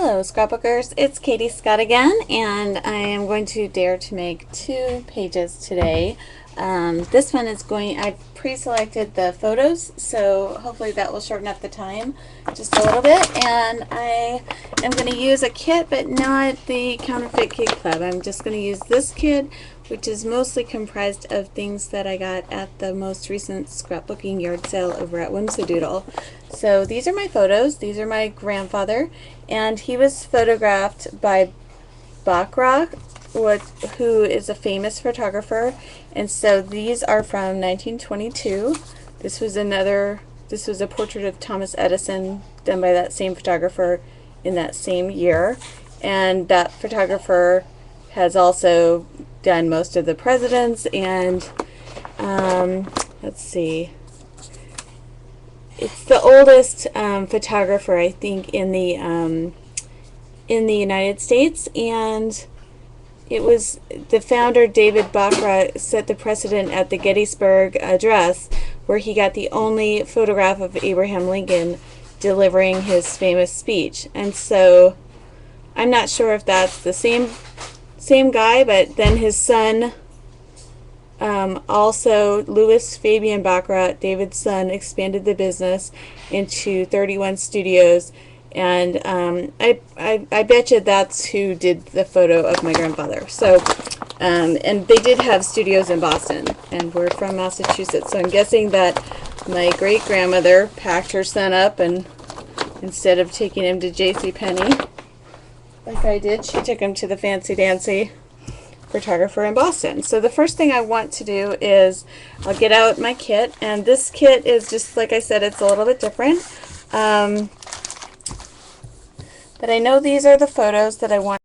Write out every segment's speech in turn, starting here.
Hello Scrapbookers, it's Katie Scott again, and I am going to dare to make 2 pages today. This one is I've pre-selected the photos, so hopefully that will shorten up the time just a little bit, and I am going to use a kit, but not the Counterfeit Kit Club. I'm just going to use this kit, which is mostly comprised of things that I got at the most recent scrapbooking yard sale over at Whimsidoodle. So these are my photos. These are my grandfather, and he was photographed by Bachrach, who is a famous photographer. And so these are from 1922. This was a portrait of Thomas Edison done by that same photographer in that same year. And that photographer has also done most of the presidents, and let's see, it's the oldest photographer, I think, in the United States, and it was the founder, David Bachrach, set the precedent at the Gettysburg Address, where he got the only photograph of Abraham Lincoln delivering his famous speech. And so I'm not sure if that's the same guy, but then his son, also Louis Fabian Bachrach, David's son, expanded the business into 31 studios, and I bet you that's who did the photo of my grandfather. So, and they did have studios in Boston, and we're from Massachusetts, so I'm guessing that my great-grandmother packed her son up, and instead of taking him to JCPenney, like I did, she took him to the fancy-dancy photographer in Boston. So the first thing I want to do is I'll get out my kit, and this kit is just, like I said, it's a little bit different. But I know these are the photos that I want.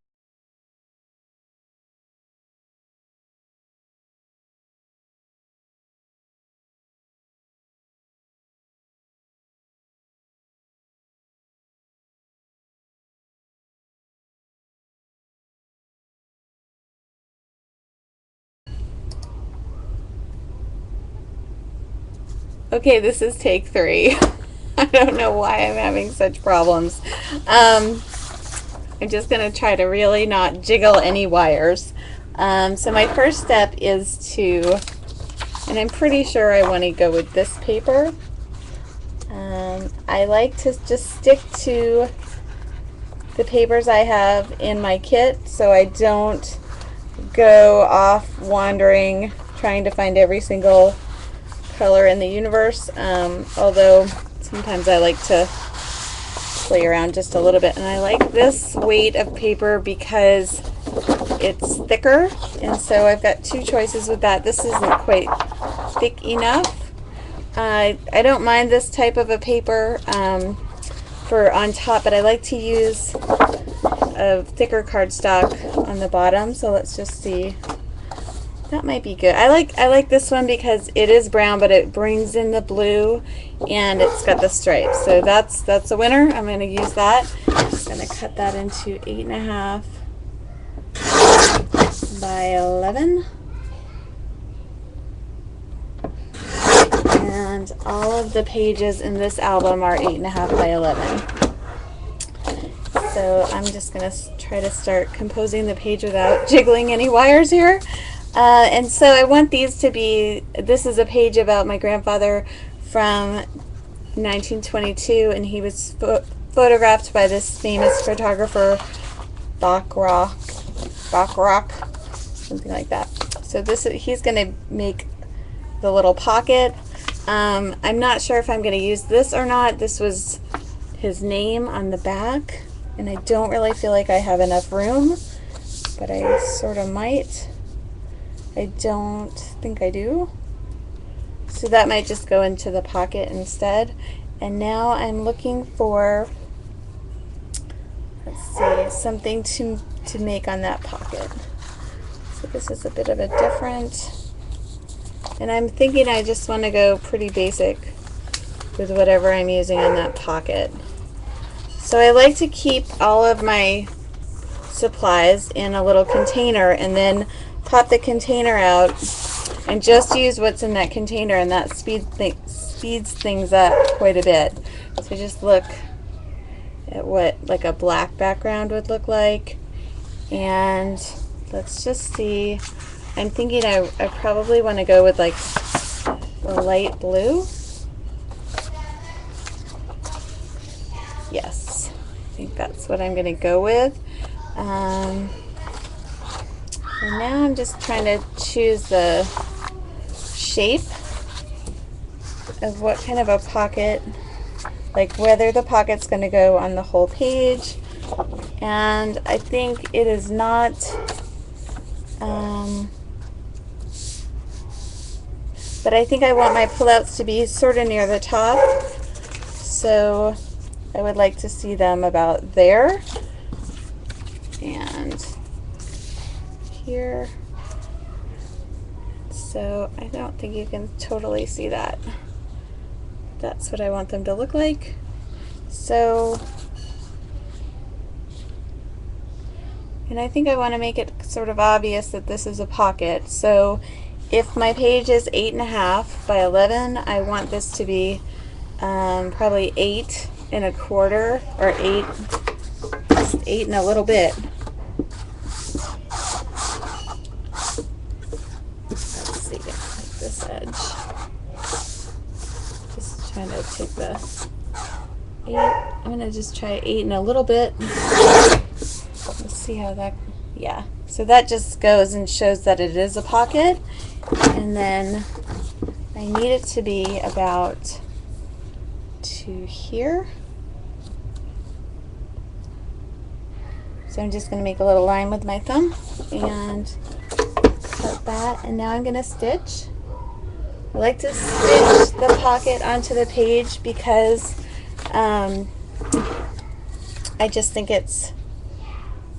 Okay, this is take 3. I don't know why I'm having such problems. I'm just going to try to really not jiggle any wires. So my first step is to, and I'm pretty sure I want to go with this paper. I like to just stick to the papers I have in my kit, so I don't go off wandering trying to find every single color in the universe, although sometimes I like to play around just a little bit. And I like this weight of paper because it's thicker, and so I've got 2 choices with that. This isn't quite thick enough. I don't mind this type of a paper for on top, but I like to use a thicker cardstock on the bottom. So let's just see. That might be good. I like this one because it is brown, but it brings in the blue, and it's got the stripes. So that's a winner. I'm going to use that. I'm just going to cut that into 8.5 by 11. And all of the pages in this album are 8.5 by 11. So I'm just going to try to start composing the page without jiggling any wires here. And so I want these to be, this is a page about my grandfather from 1922, and he was photographed by this famous photographer, Bachrach, something like that. So he's going to make the little pocket. I'm not sure if I'm going to use this or not. This was his name on the back, and I don't really feel like I have enough room, but I sort of might. I don't think I do. So that might just go into the pocket instead. And now I'm looking for, let's see, something to make on that pocket. So this is a bit of a different, and I'm thinking I just want to go pretty basic with whatever I'm using on that pocket. So I like to keep all of my supplies in a little container, and then pop the container out and just use what's in that container, and that speeds things up quite a bit. So just look at what like a black background would look like. And let's just see. I'm thinking I probably want to go with like a light blue. Yes, I think that's what I'm going to go with. And now I'm just trying to choose the shape of what kind of a pocket, like whether the pocket's going to go on the whole page. And I think it is not, but I think I want my pullouts to be sort of near the top. So I would like to see them about there and here. So I don't think you can totally see that. That's what I want them to look like. So, and I think I want to make it sort of obvious that this is a pocket. So if my page is 8.5 by 11, I want this to be probably 8 1/4 or 8 and a little bit. Let's see, this edge. Just trying to take the 8. I'm going to just try 8 and a little bit. Let's see how that, yeah. So that just goes and shows that it is a pocket. And then I need it to be about to here. So I'm just going to make a little line with my thumb and cut that. And now I'm going to stitch. I like to stitch the pocket onto the page because I just think it's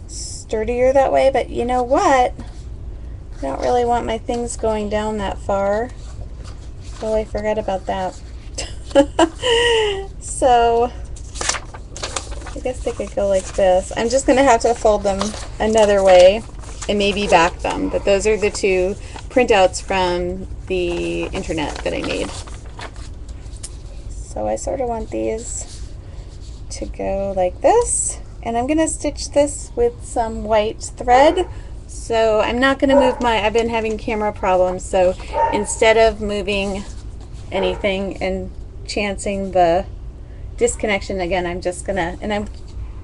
sturdier that way. But you know what? I don't really want my things going down that far. Oh, I forgot about that. So I guess they could go like this. I'm just going to have to fold them another way and maybe back them. But those are the 2 printouts from the internet that I made. So I sort of want these to go like this. And I'm going to stitch this with some white thread. So I'm not going to move I've been having camera problems. So instead of moving anything and chancing the disconnection again, I'm just gonna, and I'm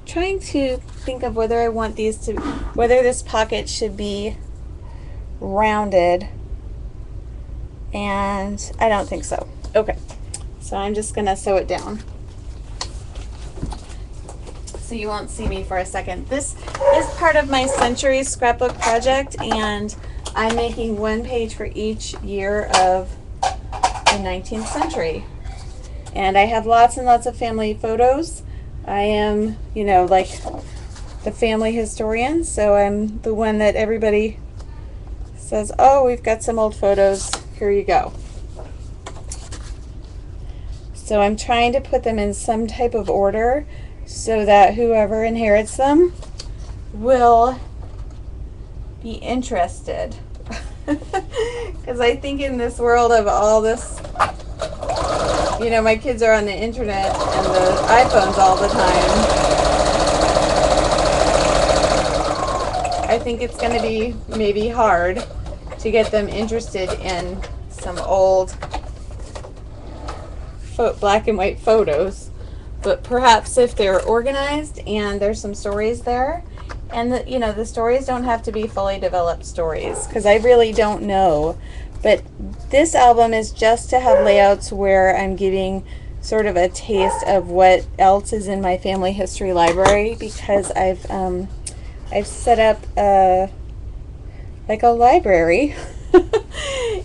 trying to think of whether I want these to, whether this pocket should be rounded, and I don't think so. Okay, so I'm just gonna sew it down so you won't see me for a second. This is part of my Century Scrapbook project, and I'm making 1 page for each year of the 19th century. And I have lots and lots of family photos. I am, you know, like the family historian, so I'm the one that everybody says, oh, we've got some old photos, here you go. So I'm trying to put them in some type of order so that whoever inherits them will be interested. Because I think in this world of all this, you know, my kids are on the internet and the iPhones all the time. I think it's going to be maybe hard to get them interested in some old black and white photos. But perhaps if they're organized and there's some stories there, and the, you know, the stories don't have to be fully developed stories, because I really don't know. But this album is just to have layouts where I'm giving sort of a taste of what else is in my family history library, because I've set up like a library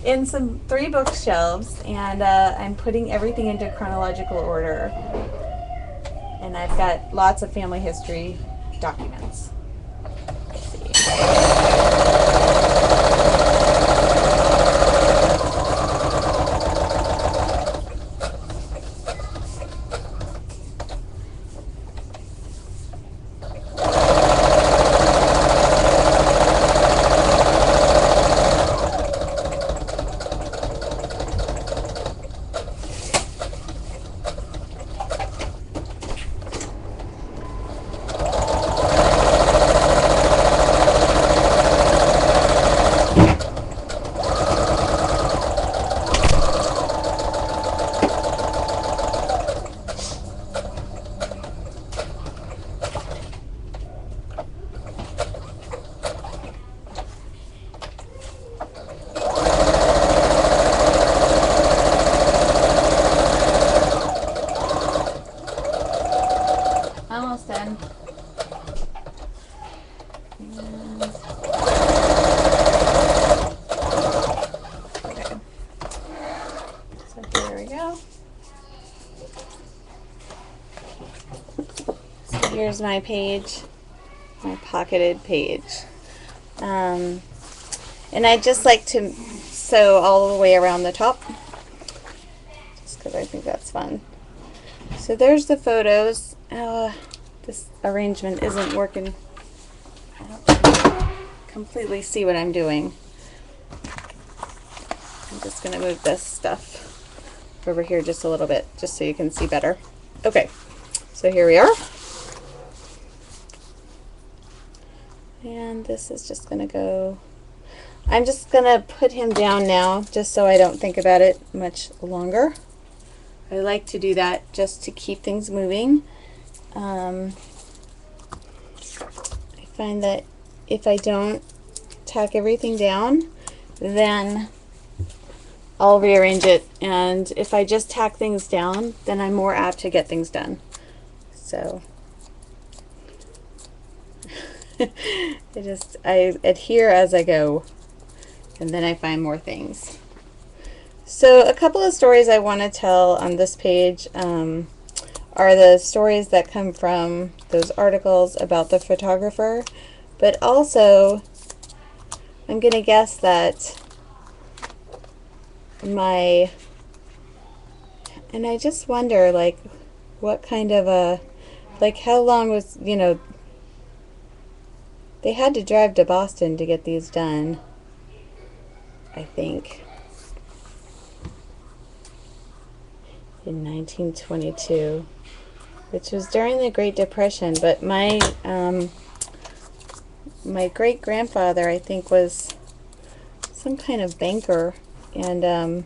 in some 3 bookshelves, and I'm putting everything into chronological order. And I've got lots of family history documents. Let's see. Okay. So here we go. So here's my page, my pocketed page. And I just like to sew all the way around the top, just because I think that's fun. So there's the photos. This arrangement isn't working. I don't completely see what I'm doing. I'm just going to move this stuff over here just a little bit, just so you can see better. Okay, so here we are. And this is just going to go. I'm just going to put him down now, just so I don't think about it much longer. I like to do that just to keep things moving. I find that if I don't tack everything down, then I'll rearrange it. And if I just tack things down, then I'm more apt to get things done. So I adhere as I go, and then I find more things. So a couple of stories I want to tell on this page are the stories that come from those articles about the photographer, but also I'm going to guess that and I just wonder, like, what kind of a, like, how long was, you know, they had to drive to Boston to get these done, I think, in 1922, which was during the Great Depression. But my great-grandfather, I think, was some kind of banker, and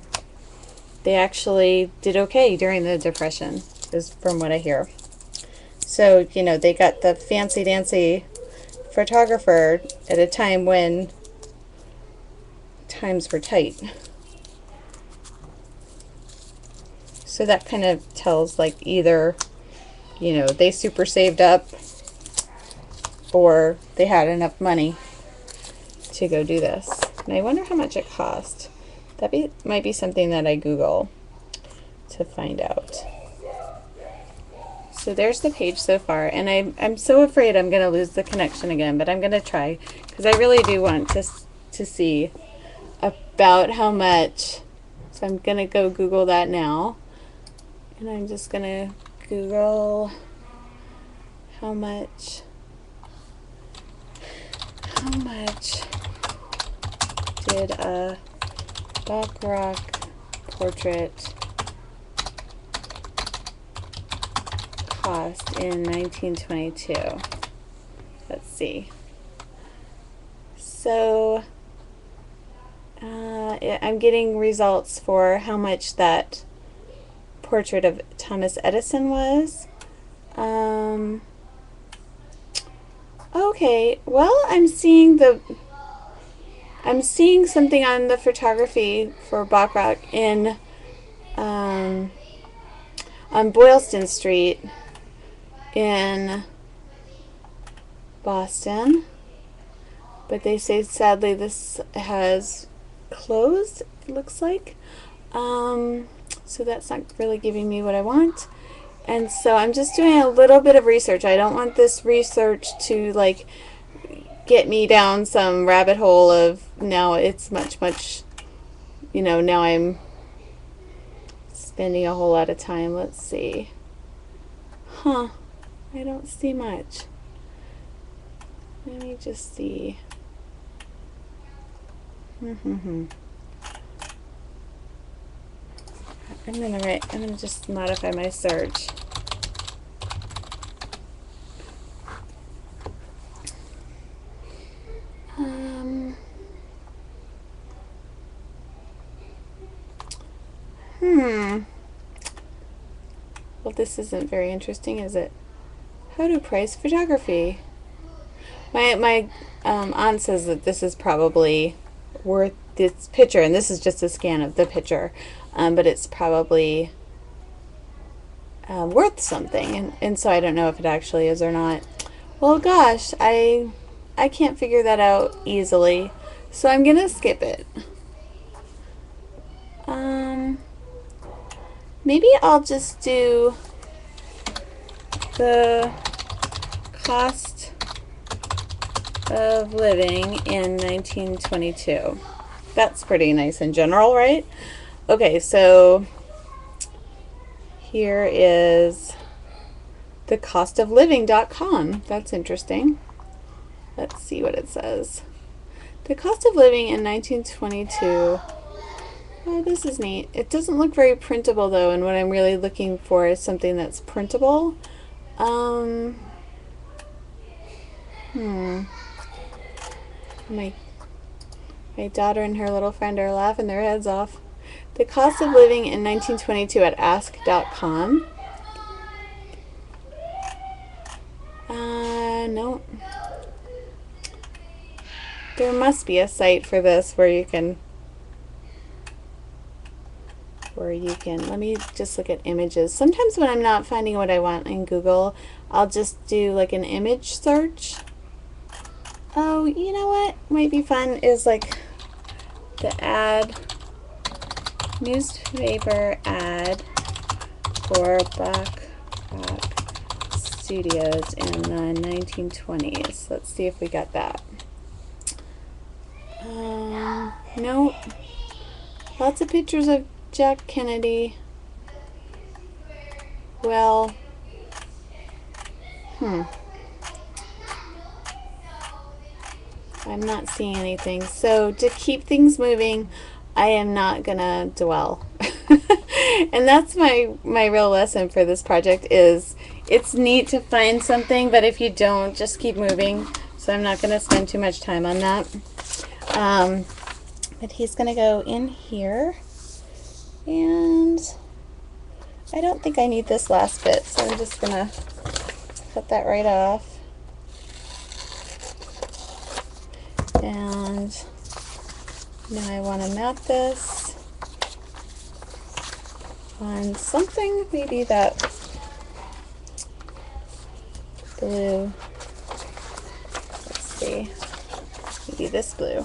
they actually did okay during the Depression, is from what I hear. So, you know, they got the fancy-dancy photographer at a time when times were tight. So that kind of tells, like, either, you know, they super saved up or they had enough money to go do this. And I wonder how much it cost. That might be something that I Google to find out. So there's the page so far, and I'm so afraid I'm going to lose the connection again, but I'm going to try, because I really do want to see about how much. So I'm going to go Google that now, and I'm just going to Google how much did a Baccarat portrait cost in 1922. Let's see. So I'm getting results for how much that portrait of Thomas Edison was. Okay, well, I'm seeing something on the photography for Baccarat in on Boylston Street in Boston, but they say sadly this has closed, it looks like. So that's not really giving me what I want. And so I'm just doing a little bit of research. I don't want this research to, like, get me down some rabbit hole of now it's much, you know, now I'm spending a whole lot of time. Let's see. I don't see much. Let me just see. I'm gonna just modify my search. Well, this isn't very interesting, is it? How to price photography. My aunt says that this is probably worth this picture, and this is just a scan of the picture, but it's probably worth something, and so I don't know if it actually is or not. Well, gosh, I can't figure that out easily, so I'm gonna skip it. Maybe I'll just do the cost of living in 1922. That's pretty nice in general, right? Okay, so here is the costofliving.com. That's interesting. Let's see what it says. The cost of living in 1922. Oh, this is neat. It doesn't look very printable though, and what I'm really looking for is something that's printable. My daughter and her little friend are laughing their heads off. The cost of living in 1922 at ask.com. No. There must be a site for this where you can, let me just look at images. Sometimes when I'm not finding what I want in Google, I'll just do like an image search. Oh, you know what might be fun is like the ad, newspaper ad for Black Rock Studios in the 1920s. Let's see if we got that. Nope. Lots of pictures of Jack Kennedy. Well, I'm not seeing anything. So to keep things moving, I am not gonna dwell. And that's my real lesson for this project is it's neat to find something, but if you don't, just keep moving. So I'm not gonna spend too much time on that. But he's gonna go in here, and I don't think I need this last bit, so I'm just gonna cut that right off. And now I want to map this on something, maybe that blue. Let's see, maybe this blue.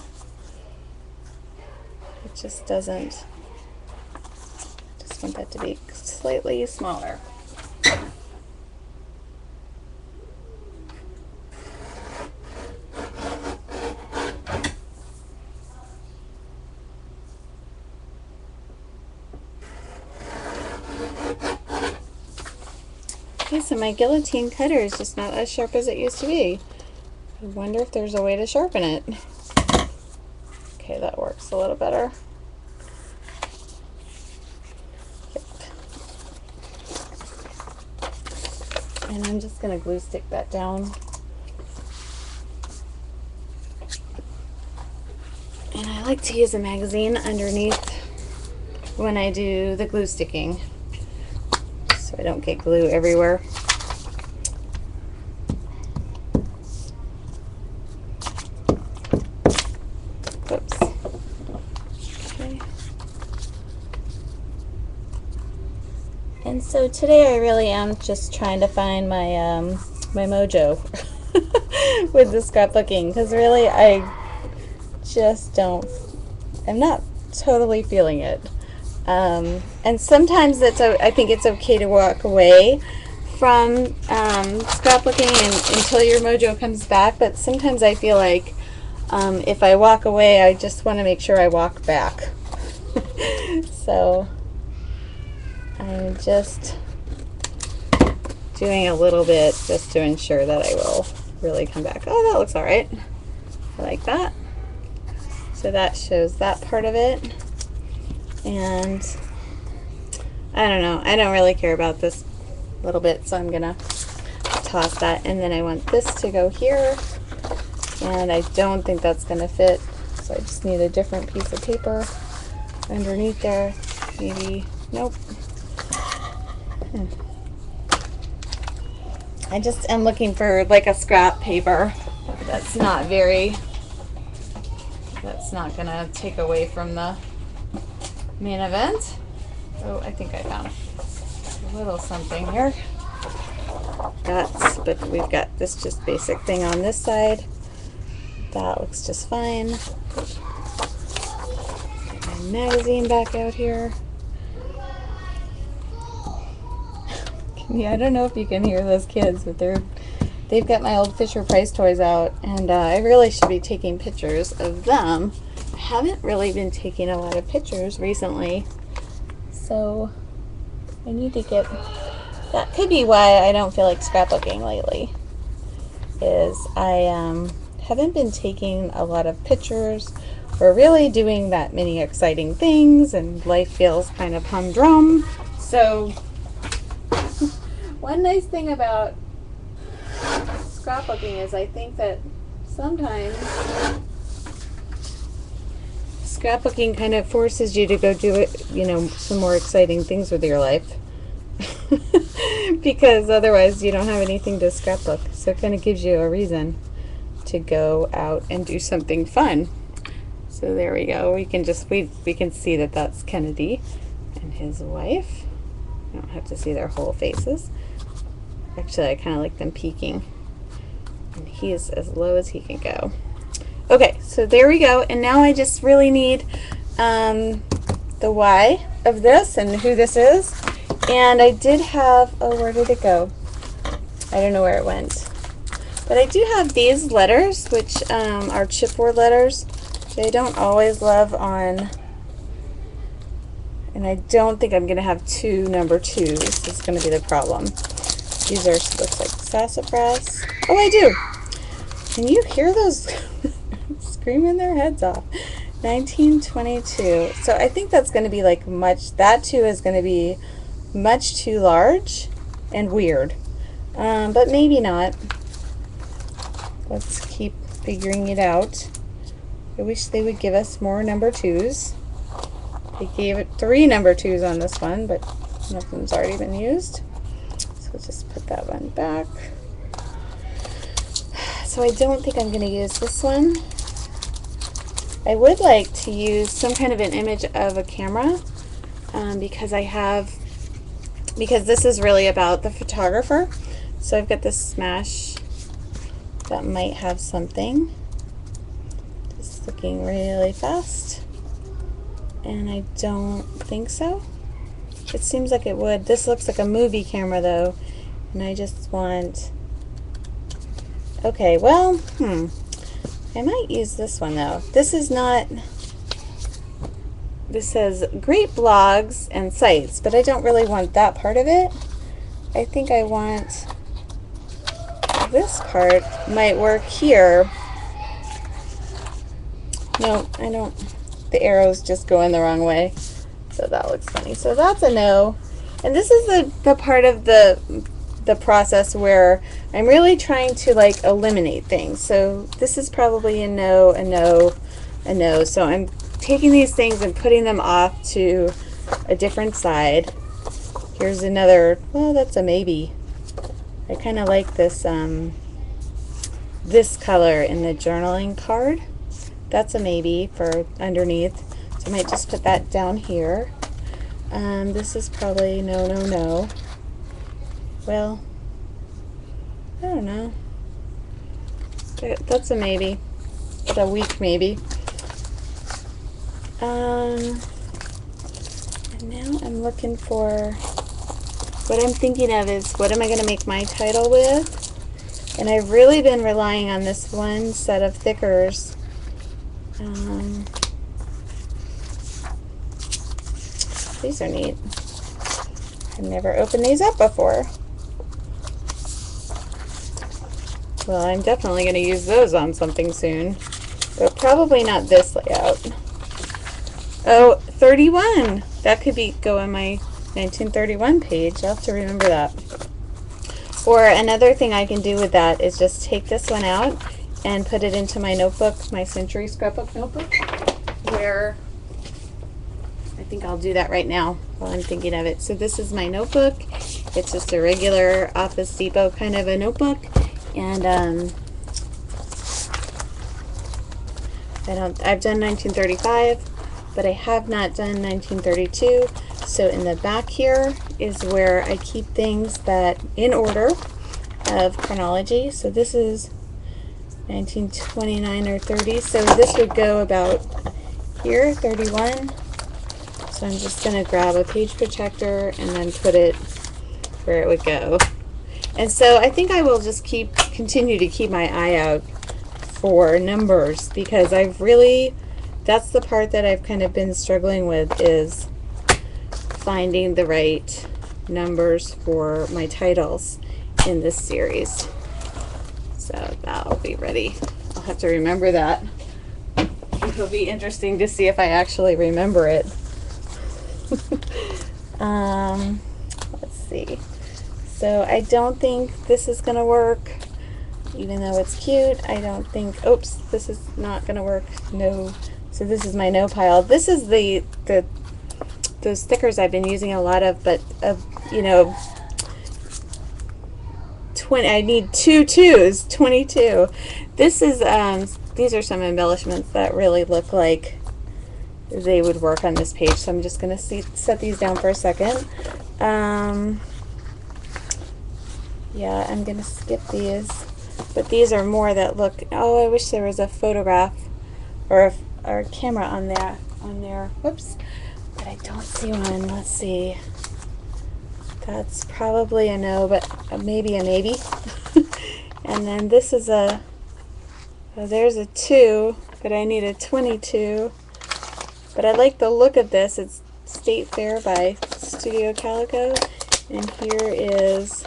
It just doesn't, just want that to be slightly smaller. Okay, so my guillotine cutter is just not as sharp as it used to be. I wonder if there's a way to sharpen it. Okay, that works a little better. Yep. And I'm just going to glue stick that down. And I like to use a magazine underneath when I do the glue sticking, so I don't get glue everywhere. Oops. Okay. And so today I really am just trying to find my my mojo with the scrapbooking, because really I just don't, I'm not totally feeling it. And sometimes I think it's okay to walk away from scrapbooking until your mojo comes back, but sometimes I feel like if I walk away, I just want to make sure I walk back. So I'm just doing a little bit just to ensure that I will really come back. Oh, that looks all right. I like that. So that shows that part of it. And I don't know, I don't really care about this little bit, so I'm gonna toss that. And then I want this to go here, and I don't think that's gonna fit, so I just need a different piece of paper underneath there. Maybe, nope. I just am looking for like a scrap paper that's not gonna take away from the main event. Oh, I think I found little something here. Dots, but we've got this just basic thing on this side. That looks just fine. Get my magazine back out here. Yeah, I don't know if you can hear those kids, but they've got my old Fisher-Price toys out, and I really should be taking pictures of them. I haven't really been taking a lot of pictures recently, so I need to get... That could be why I don't feel like scrapbooking lately, is I haven't been taking a lot of pictures or really doing that many exciting things, and life feels kind of humdrum. So one nice thing about scrapbooking is I think that sometimes scrapbooking kind of forces you to go do it, you know, some more exciting things with your life. Because otherwise you don't have anything to scrapbook. So it kind of gives you a reason to go out and do something fun. So there we go. We can just we can see that that's Kennedy and his wife. You don't have to see their whole faces. Actually, I kind of like them peeking. And he is as low as he can go. Okay, so there we go. And now I just really need the why of this and who this is. And I did have, oh, where did it go? I don't know where it went. But I do have these letters, which are chipboard letters. They don't always love on, and I don't think I'm going to have two number 2s. This is going to be the problem. These are, looks like sassafras. Oh, I do. Can you hear those screaming their heads off? 1922. So I think that's going to be like much, that too is going to be much too large and weird. But maybe not. Let's keep figuring it out. I wish they would give us more number 2s. They gave it 3 number 2s on this one, but one of them's already been used. So we'll just put that one back. So I don't think I'm going to use this one. I would like to use some kind of an image of a camera because this is really about the photographer. So I've got this Smash that might have something. Just looking really fast. And I don't think so. It seems like it would. This looks like a movie camera though. And I just want... Okay, well, I might use this one though. This is not... This says great blogs and sites, but I don't really want that part of it. I think I want this part might work here. No, I don't. The arrows just go in the wrong way. So that looks funny. So that's a no. And this is the part of the process where I'm really trying to like eliminate things. So this is probably a no, a no, a no. So I'm taking these things and putting them off to a different side. Here's another, well, that's a maybe. I kind of like this this color in the journaling card. That's a maybe for underneath. So I might just put that down here. This is probably no, no, no. Well, I don't know. That's a maybe. It's a weak maybe. And now I'm looking for, what I'm thinking of is what am I going to make my title with? And I've really been relying on this one set of thickers. These are neat. I've never opened these up before. Well, I'm definitely going to use those on something soon, but probably not this layout. Oh, 31. That could go on my 1931 page. I'll have to remember that. Or another thing I can do with that is just take this one out and put it into my notebook, my Century Scrapbook notebook, where I think I'll do that right now while I'm thinking of it. So this is my notebook. It's just a regular Office Depot kind of a notebook, and I've done 1935, but I have not done 1932. So in the back here is where I keep things that in order of chronology. So this is 1929 or 30. So this would go about here, 31. So I'm just going to grab a page protector and then put it where it would go. And so I think I will just continue to keep my eye out for numbers, because that's the part that I've kind of been struggling with, is finding the right numbers for my titles in this series. So that'll be ready. I'll have to remember that. It'll be interesting to see if I actually remember it. Let's see. So I don't think this is going to work, even though it's cute. I don't think, oops, this is not going to work. No. So this is my no pile. This is those stickers I've been using a lot of, but you know, I need 2 2s, 22. This is these are some embellishments that really look like they would work on this page. So I'm just going to set these down for a second. Yeah, I'm going to skip these, but these are more that look, oh, I wish there was a photograph or a camera on there. Whoops, but I don't see one. Let's see. That's probably a no, but maybe a maybe. And then this is there's a 2, but I need a 22. But I like the look of this. It's State Fair by Studio Calico. And here is,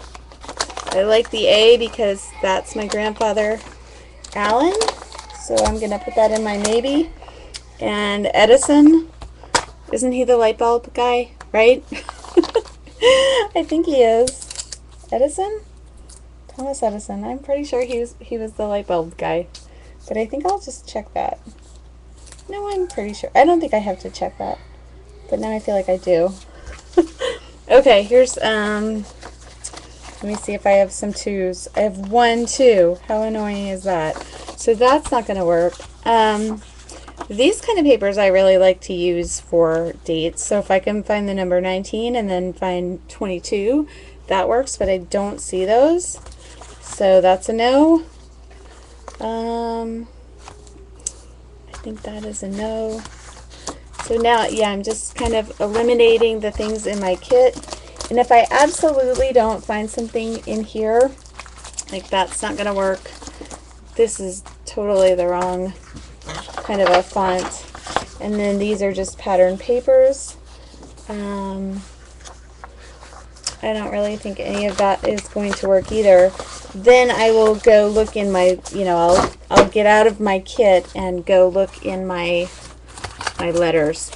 I like the A because that's my grandfather, Alan. So I'm going to put that in my maybe. And Edison, isn't he the light bulb guy, right? I think he is. Edison? Thomas Edison. I'm pretty sure he was the light bulb guy. But I think I'll just check that. No, I'm pretty sure. I don't think I have to check that. But now I feel like I do. Okay, here's, let me see if I have some 2s. I have 1 2. How annoying is that? So that's not going to work. These kind of papers I really like to use for dates. So if I can find the number 19 and then find 22, that works, but I don't see those. So that's a no. I think that is a no. So now, yeah, I'm just kind of eliminating the things in my kit. And if I absolutely don't find something in here, like that's not going to work. This is totally the wrong kind of a font. And then these are just pattern papers. I don't really think any of that is going to work either. Then I will go look in my, I'll get out of my kit and go look in my letters.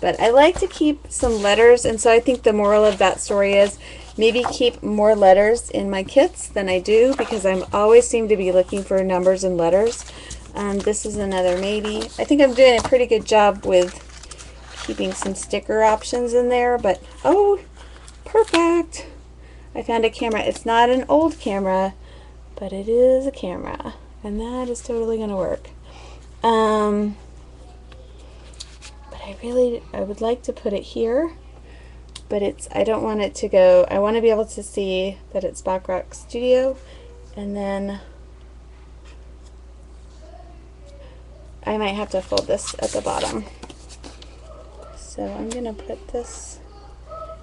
But I like to keep some letters, and so I think the moral of that story is maybe keep more letters in my kits than I do, because I always seem to be looking for numbers and letters. This is another maybe. I think I'm doing a pretty good job with keeping some sticker options in there, but oh, perfect. I found a camera. It's not an old camera, but it is a camera, and that is totally going to work. But I would like to put it here, but I don't want it to go, I want to be able to see that it's Baccarat Studio, and then I might have to fold this at the bottom. So I'm going to put this,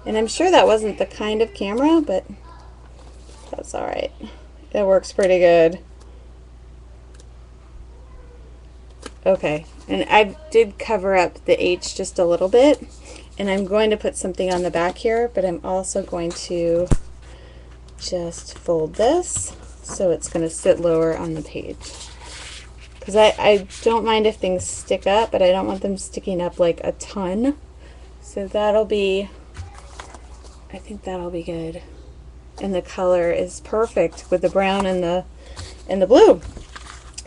and I'm sure that wasn't the kind of camera, but that's alright. It works pretty good. Okay, and I did cover up the H just a little bit, and I'm going to put something on the back here, but I'm also going to just fold this so it's going to sit lower on the page. Because I don't mind if things stick up, but I don't want them sticking up like a ton. So that'll be, I think that'll be good. And the color is perfect with the brown and the blue.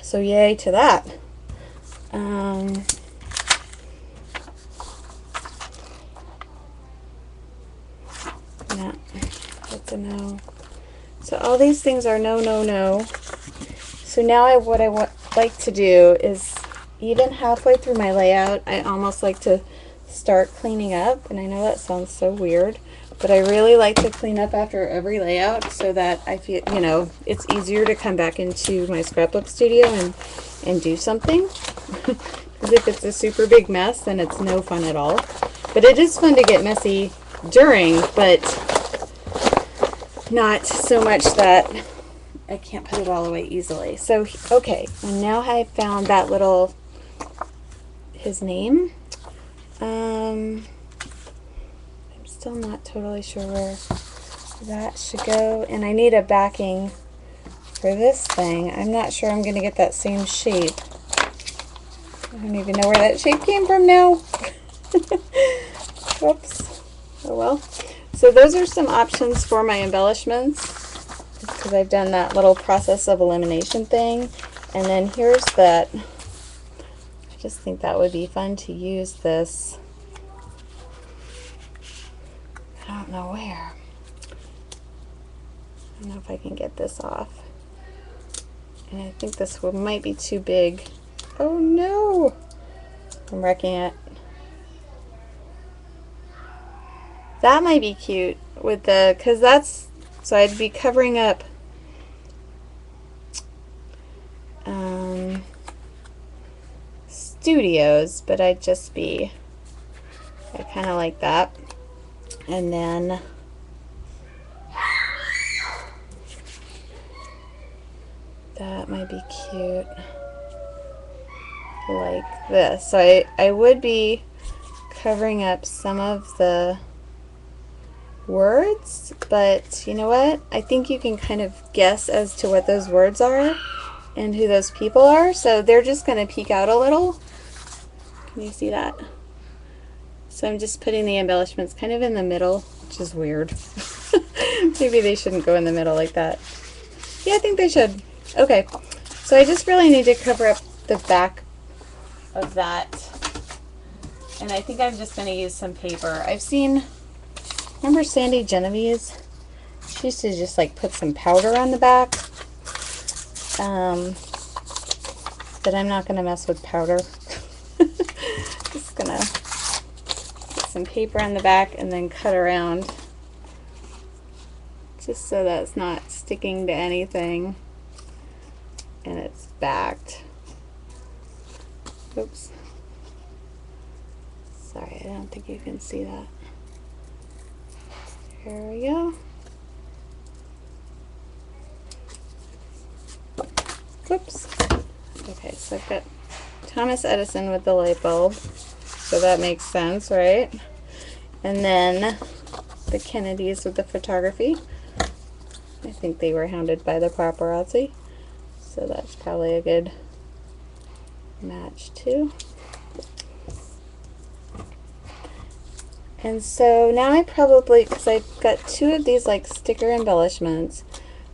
So yay to that. Yeah, that's a no. So all these things are no, no, no. So now what I like to do is, even halfway through my layout, I almost like to start cleaning up, and I know that sounds so weird, but I really like to clean up after every layout so that I feel, you know, it's easier to come back into my scrapbook studio and do something. Because if it's a super big mess, then it's no fun at all. But it is fun to get messy during, but not so much that I can't put it all away easily. So, okay, and now I found that little, his name. I'm still not totally sure where that should go, and I need a backing for this thing. I'm not sure I'm going to get that same shape. I don't even know where that shape came from now. Whoops. Oh well. So those are some options for my embellishments, because I've done that little process of elimination thing. And then here's that. I just think that would be fun to use this. I don't know where. I don't know if I can get this off. And I think this one might be too big. Oh no! I'm wrecking it. That might be cute with the, because that's, so I'd be covering up studios, but I'd just be, I kind of like that. And then that might be cute like this. So I would be covering up some of the words, but you know what? I think you can kind of guess as to what those words are and who those people are. So they're just going to peek out a little. Can you see that? So I'm just putting the embellishments kind of in the middle, which is weird. Maybe they shouldn't go in the middle like that. Yeah, I think they should. Okay, so I just really need to cover up the back of that. And I think I'm just going to use some paper. I've seen, remember Sandy Genevieve's? She used to just like put some powder on the back. But I'm not going to mess with powder. Just going to put some paper on the back and then cut around. Just so that it's not sticking to anything. And it's backed. Oops. Sorry, I don't think you can see that. Here we go. Whoops. Okay, so I've got Thomas Edison with the light bulb. So that makes sense, right? And then the Kennedys with the photography. I think they were hounded by the paparazzi. So that's probably a good match too. And so now I probably, because I've got two of these like sticker embellishments,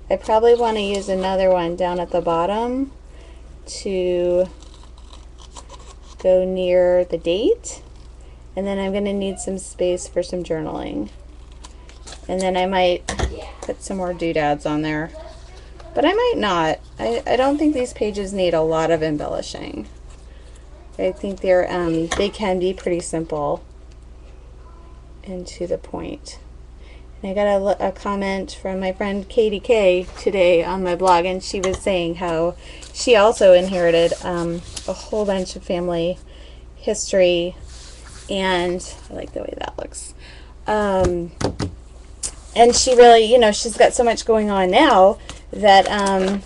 I probably want to use another one down at the bottom to go near the date. And then I'm going to need some space for some journaling. And then I might put some more doodads on there. But I might not. I don't think these pages need a lot of embellishing. I think they're they can be pretty simple and to the point. And I got a comment from my friend Katie K today on my blog, and she was saying how she also inherited a whole bunch of family history, and I like the way that looks. And she really, you know, she's got so much going on now that I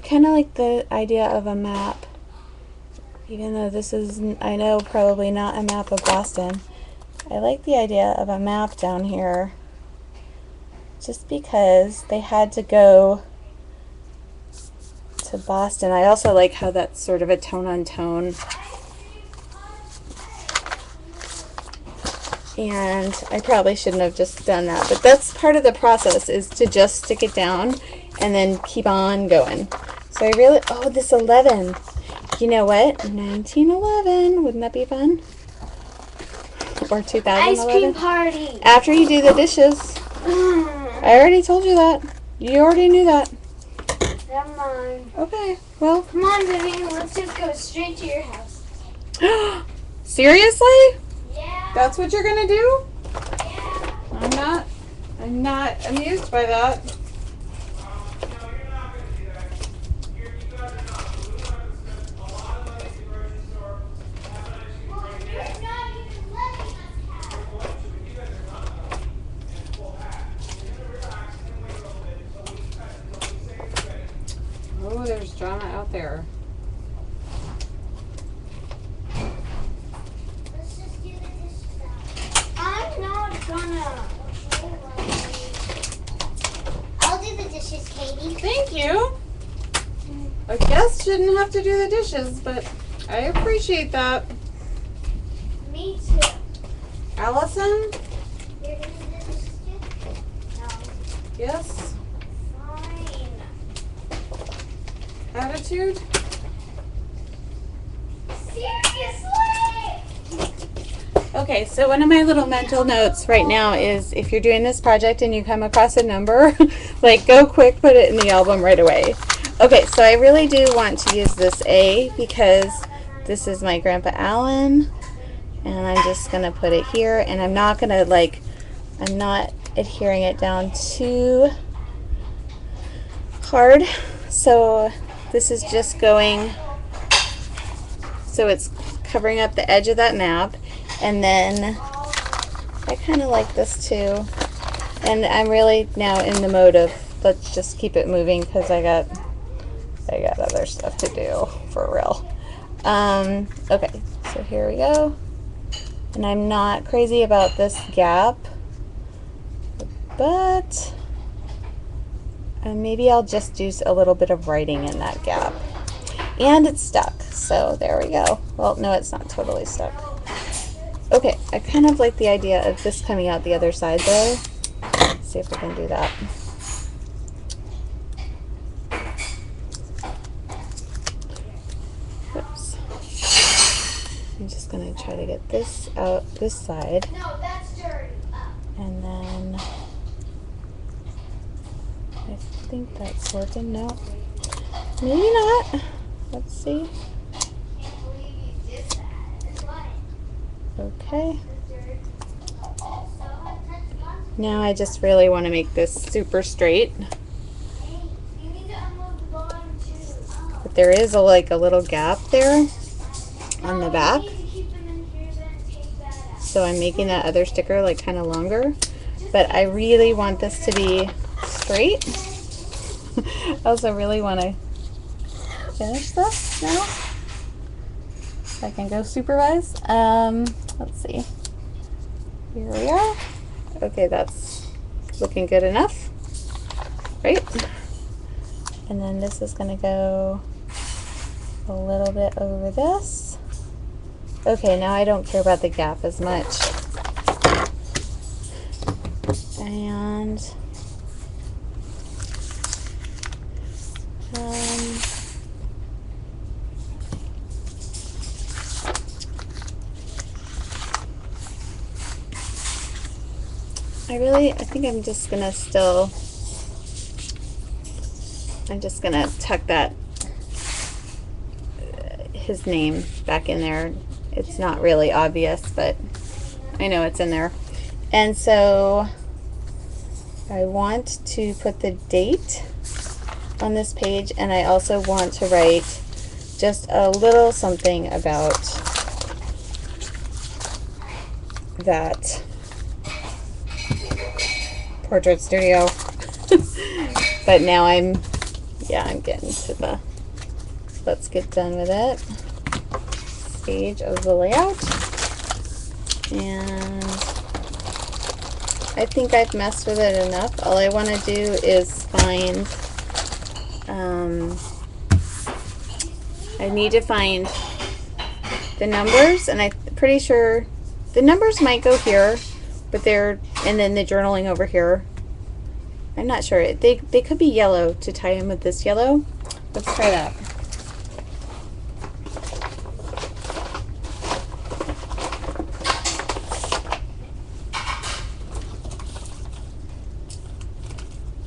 kind of like the idea of a map, even though this is, I know, probably not a map of Boston. I like the idea of a map down here just because they had to go to Boston. I also like how that's sort of a tone-on-tone. And I probably shouldn't have just done that, but that's part of the process, is to just stick it down and then keep on going. So I really, oh, this 11. You know what? 1911. Wouldn't that be fun? Or 2011. Ice cream party. After you do the dishes. I already told you that. You already knew that. Never mind. Okay, well. Come on, Vivian. Let's just go straight to your house. Seriously? Yeah. That's what you're gonna do? Yeah. I'm not amused by that. Well, you're not even letting us have. Oh, there's drama out there. Let's just do the dishes out. I'm not gonna. I'll do the dishes, Katie. Thank you. A guest shouldn't have to do the dishes, but I appreciate that. Me too. Allison? You're gonna do the dishes too? No. Yes. Fine. Attitude? Seriously? Okay, so one of my little mental notes right now is if you're doing this project and you come across a number, like go quick, put it in the album right away. Okay, so I really do want to use this A because this is my Grandpa Allen, and I'm just going to put it here, and I'm not going to I'm not adhering it down too hard. So this is just going, so it's covering up the edge of that map. And then I kind of like this too. And I'm really now in the mode of let's just keep it moving because I got other stuff to do for real. Okay, so here we go. And I'm not crazy about this gap, but maybe I'll just do a little bit of writing in that gap. And it's stuck, so there we go. Well, no, it's not totally stuck. Okay, I kind of like the idea of this coming out the other side though. Let's see if we can do that. Oops. I'm just going to try to get this out this side. No, that's dirty. And then I think that's working. No, maybe not. Let's see. Can't believe you did that. It's funny. Okay. Now I just really want to make this super straight. Hey, you need to unload the bottom too. But there is a little gap there on the back. You need to keep them in here, then take that out. So I'm making that other sticker kind of longer. But I really want this to be straight. I also really want to finish this now. I can go supervise. Let's see. Here we are. Okay, that's looking good enough. Right? And then this is going to go a little bit over this. Okay, now I don't care about the gap as much. And I think I'm just gonna tuck that his name back in there. It's not really obvious, but I know it's in there. And so I want to put the date on this page, and I also want to write just a little something about that portrait studio. But now I'm getting to the, let's get done with it stage of the layout. And I think I've messed with it enough. All I want to do is find, I need to find the numbers, and I'm pretty sure the numbers might go here, but and then the journaling over here. I'm not sure. They could be yellow to tie in with this yellow. Let's try that.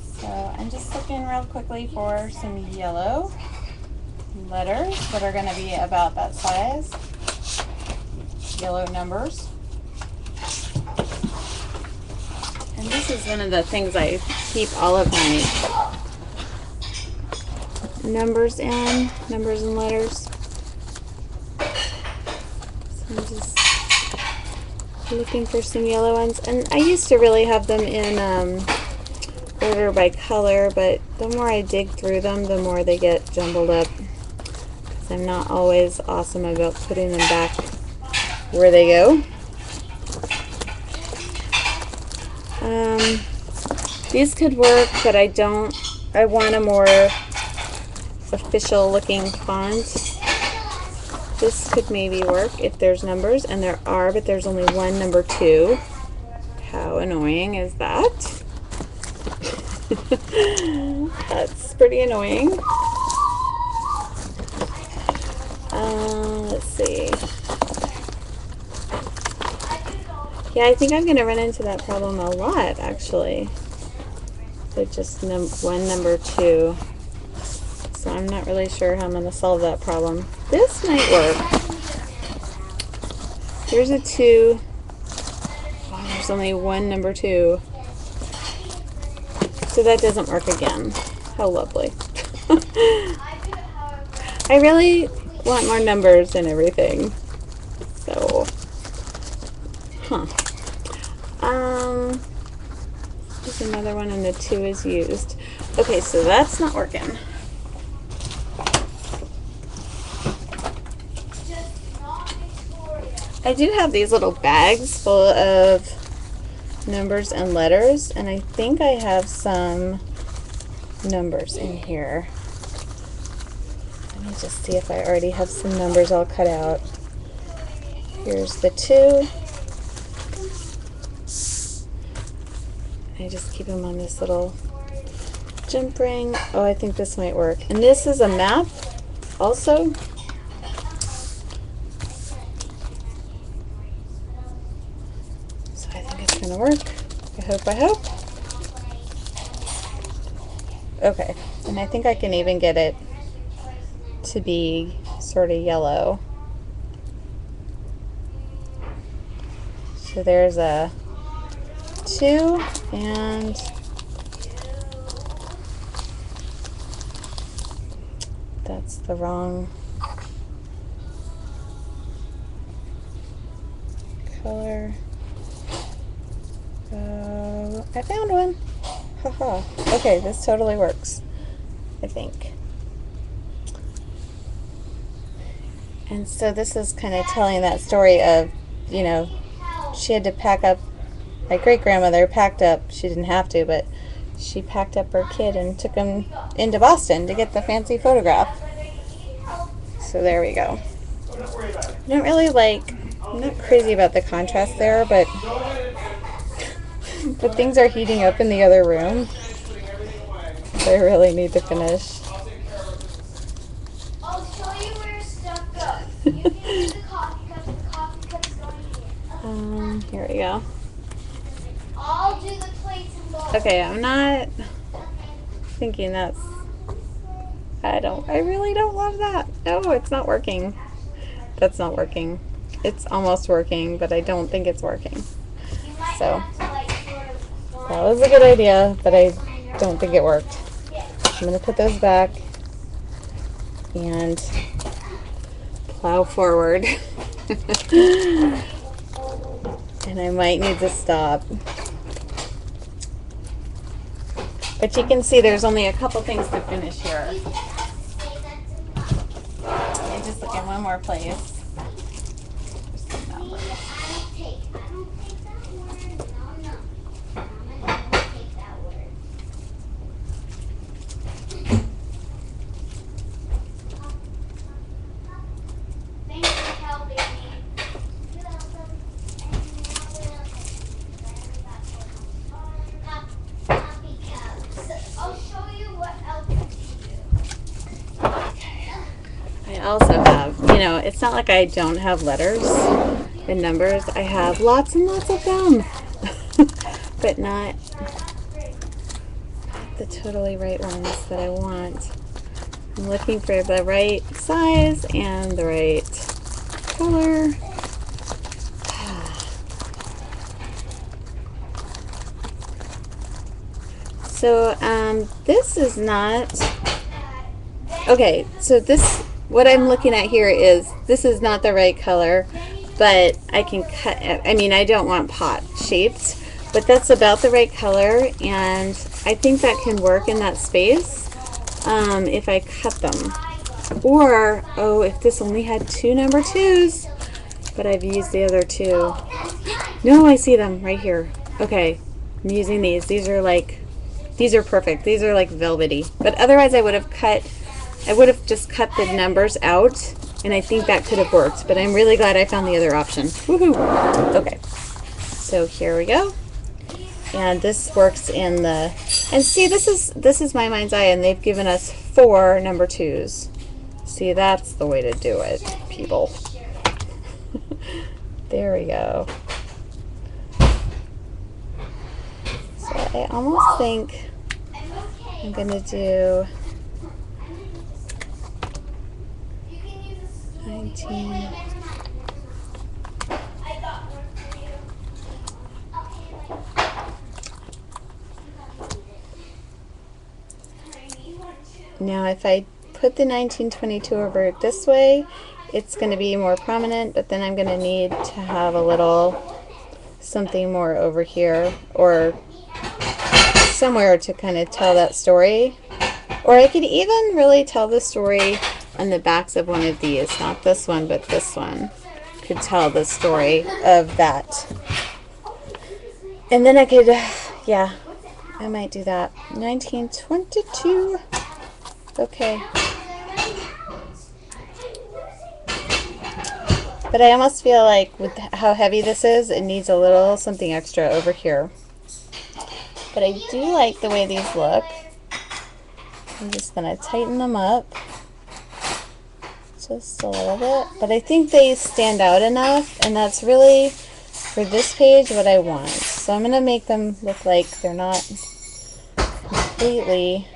So I'm just looking real quickly for some yellow letters that are going to be about that size. yellow numbers. And this is one of the things I keep all of my numbers and letters. So I'm just looking for some yellow ones. And I used to really have them in order by color, but the more I dig through them, the more they get jumbled up. Because I'm not always awesome about putting them back where they go. These could work, but I want a more official looking font. This could maybe work if there's numbers, and there are, but there's only one number 2. How annoying is that? That's pretty annoying. Let's see. Yeah, I think I'm going to run into that problem a lot, actually. So just one number 2. So I'm not really sure how I'm going to solve that problem. This might work. Here's a 2. Oh, there's only one number 2. So that doesn't work again. How lovely. I really want more numbers and everything. So, there's another one and the 2 is used. Okay, so that's not working. I do have these little bags full of numbers and letters, and I think I have some numbers in here. Let me just see if I already have some numbers all cut out. Here's the 2. I just keep them on this little jump ring. Oh, I think this might work. And this is a map also. So I think it's going to work. I hope. Okay, and I think I can even get it to be sort of yellow. So there's a 2, and that's the wrong color. I found one. Haha. Okay, this totally works, I think. And so this is kind of telling that story of, you know, she had to pack up, my great-grandmother packed up, she didn't have to, but she packed up her kid and took him into Boston to get the fancy photograph. So there we go. I don't really I'm not crazy about the contrast there, but things are heating up in the other room. So I really need to finish. I'll show you where stuff goes. You can use the coffee cup. The coffee cup's going here. Here we go. I'll do the plates and bowls. Okay, I'm not thinking that's... I really don't love that. No, it's not working. That's not working. It's almost working, but I don't think it's working. So, that was a good idea, but I don't think it worked. I'm going to put those back and plow forward. And I might need to stop. But you can see there's only a couple things to finish here. I just look in one more place. I also have, it's not like I don't have letters and numbers. I have lots and lots of them, but not the totally right ones that I want. I'm looking for the right size and the right color. So this is not, okay, so this, what I'm looking at here is, this is not the right color, but I can cut, I mean, I don't want pot shaped, but that's about the right color, and I think that can work in that space if I cut them. Or, oh, if this only had 2 number 2s, but I've used the other 2. No, I see them right here. Okay, I'm using these. These are like, these are perfect. These are like velvety. But otherwise I would have just cut the numbers out, and I think that could have worked. But I'm really glad I found the other option. Woohoo! Okay, so here we go. And this works in the, and see, this is my mind's eye, and they've given us 4 number 2s. See, that's the way to do it, people. There we go. So I almost think I'm gonna do 19. Now if I put the 1922 over this way, it's going to be more prominent, but then I'm going to need to have a little something more over here, or somewhere to kind of tell that story. Or I could even really tell the story on the backs of one of these, not this one, but this one could tell the story of that. And then I could, yeah, I might do that. 1922. Okay. But I almost feel like with how heavy this is, it needs a little something extra over here. But I do like the way these look. I'm just going to tighten them up just a little bit. But I think they stand out enough, and that's really, for this page, what I want. So I'm going to make them look like they're not completely...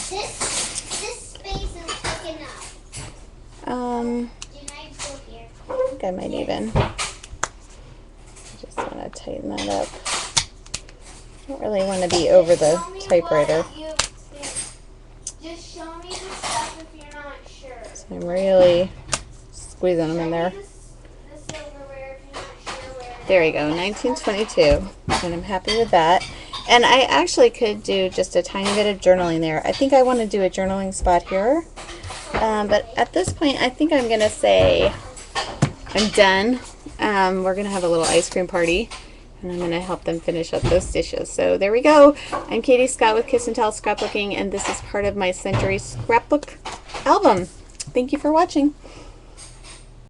This space is big enough. I think I might even. I just want to tighten that up. I don't really want to be over the typewriter. Just show me the stuff if you're not sure. So I'm really squeezing them in there. There we go, 1922, and I'm happy with that. And I actually could do just a tiny bit of journaling there. I think I want to do a journaling spot here. But at this point, I think I'm going to say I'm done. We're going to have a little ice cream party, and I'm going to help them finish up those dishes. So there we go. I'm Katie Scott with Kiss and Tell Scrapbooking, and this is part of my Century Scrapbook album. Thank you for watching.